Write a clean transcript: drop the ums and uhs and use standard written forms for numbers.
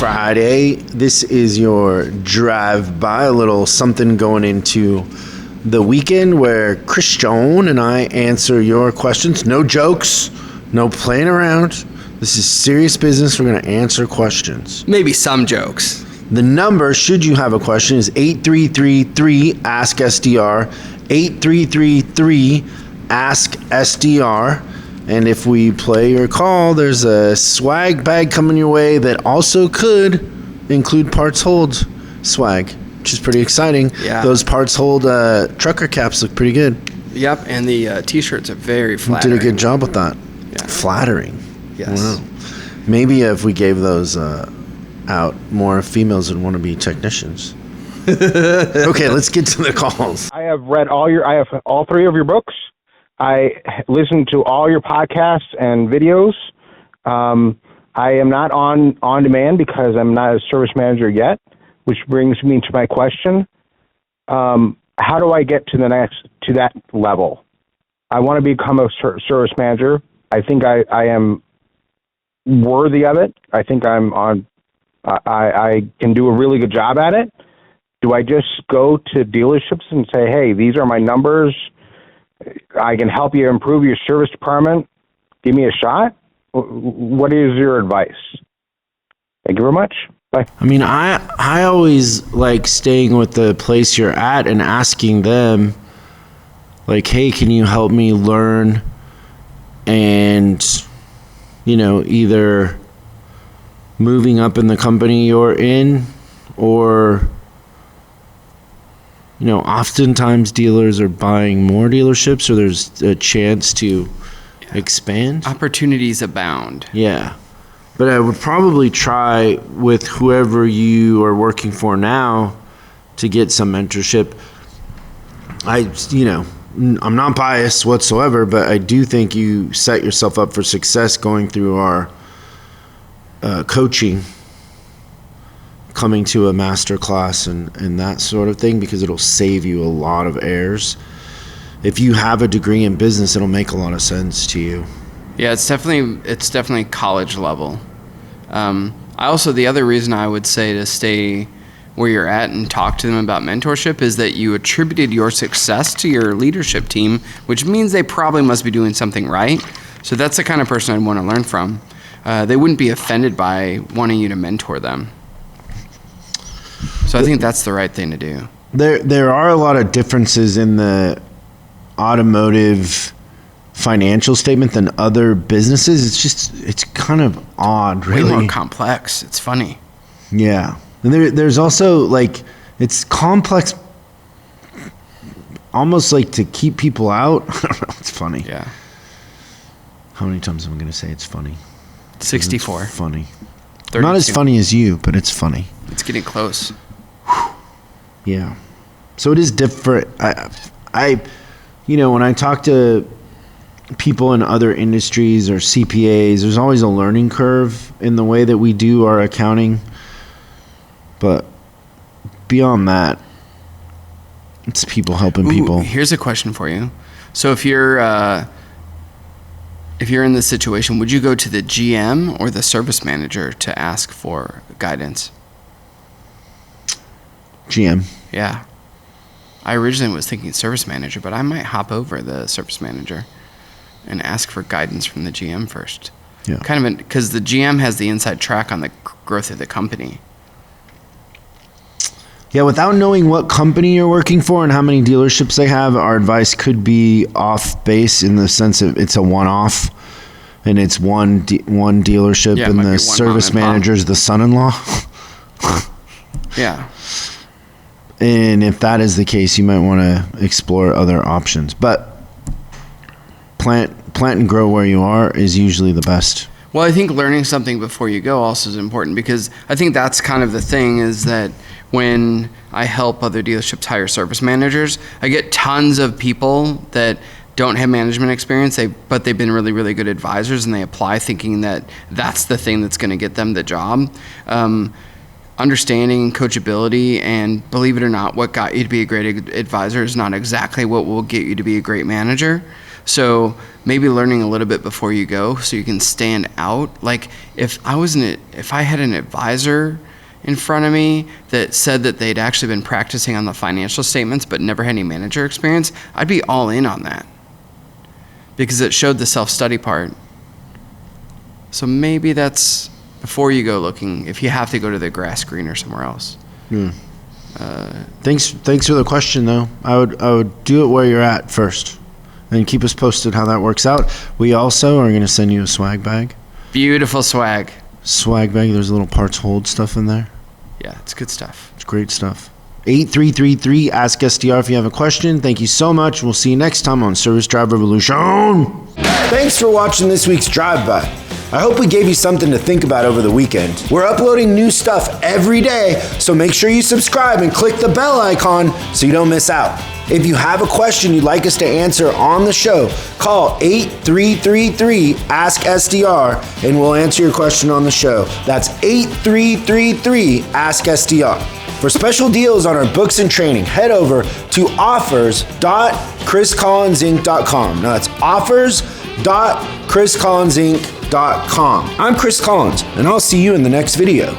Friday. This is your drive-by, a little something going into the weekend where Christian and I answer your questions. No jokes, no playing around. This is serious business. We're going to answer questions. Maybe some jokes. The number, should you have a question, is 8333-ASK-SDR, 8333-ASK-SDR. And if we play your call, there's a swag bag coming your way that also could include Parts Hold swag, which is pretty exciting. Yeah. Those Parts Hold trucker caps look pretty good. Yep, and the T-shirts are very flattering. You did a good job with that. Yeah. Flattering. Yes. Wow. Maybe if we gave those out, more females would want to be technicians. Okay, let's get to the calls. I have read I have all three of your books. I listened to all your podcasts and videos. I am not on demand because I'm not a service manager yet, which brings me to my question. How do I get to that level? I want to become a service manager. I think I am worthy of it. I think I can do a really good job at it. Do I just go to dealerships and say, hey, these are my numbers, I can help you improve your service department, give me a shot? What is your advice? Thank you very much. Bye. I mean, I always like staying with the place you're at and asking them, like, hey, can you help me learn? And, either moving up in the company you're in, or, oftentimes dealers are buying more dealerships, or there's a chance to expand. Opportunities abound. Yeah. But I would probably try with whoever you are working for now to get some mentorship. I'm not biased whatsoever, but I do think you set yourself up for success going through our coaching, coming to a master class and that sort of thing, because it'll save you a lot of errors. If you have a degree in business, it'll make a lot of sense to you. Yeah, it's definitely college level. The other reason I would say to stay where you're at and talk to them about mentorship is that you attributed your success to your leadership team, which means they probably must be doing something right. So that's the kind of person I'd want to learn from. They wouldn't be offended by wanting you to mentor them. So I think that's the right thing to do. There are a lot of differences in the automotive financial statement than other businesses. It's kind of odd, really. Way more complex. It's funny. Yeah. And there's also, it's complex almost like to keep people out. I don't know. It's funny. Yeah. How many times am I going to say it's funny? 64. It's funny. 32. Not as funny as you, but it's funny. It's getting close. Yeah. So it is different. When I talk to people in other industries or CPAs, there's always a learning curve in the way that we do our accounting. But beyond that, it's people helping people. Here's a question for you. So if you're in this situation, would you go to the GM or the service manager to ask for guidance? GM. Yeah. I originally was thinking service manager, but I might hop over the service manager and ask for guidance from the GM first. Yeah. Because the GM has the inside track on the growth of the company. Yeah, without knowing what company you're working for and how many dealerships they have, our advice could be off base in the sense of it's a one-off and it's one dealership, and the service manager's the son-in-law. Yeah. And if that is the case, you might want to explore other options. But plant and grow where you are is usually the best. Well, I think learning something before you go also is important, because I think that's kind of the thing, is that when I help other dealerships hire service managers, I get tons of people that don't have management experience, but they've been really, really good advisors, and they apply thinking that that's the thing that's going to get them the job. Understanding coachability, and believe it or not, what got you to be a great advisor is not exactly what will get you to be a great manager. So maybe learning a little bit before you go so you can stand out. Like if I had an advisor in front of me that said that they'd actually been practicing on the financial statements but never had any manager experience, I'd be all in on that because it showed the self-study part. So maybe that's before you go looking, if you have to go to the grass green or somewhere else. Thanks for the question, though. I would do it where you're at first and keep us posted how that works out. We also are going to send you a swag bag. Beautiful swag. Swag bag. There's little parts hold stuff in there. Yeah, it's good stuff. It's great stuff. 8333 Ask SDR if you have a question. Thank you so much. We'll see you next time on Service Drive Revolution. Thanks for watching this week's Drive By. I hope we gave you something to think about over the weekend. We're uploading new stuff every day, so make sure you subscribe and click the bell icon so you don't miss out. If you have a question you'd like us to answer on the show, call 8333 Ask SDR and we'll answer your question on the show. That's 8333 Ask SDR. For special deals on our books and training, head over to offers.chriscollinsinc.com. Now that's offers.chriscollinsinc.com. I'm Chris Collins, and I'll see you in the next video.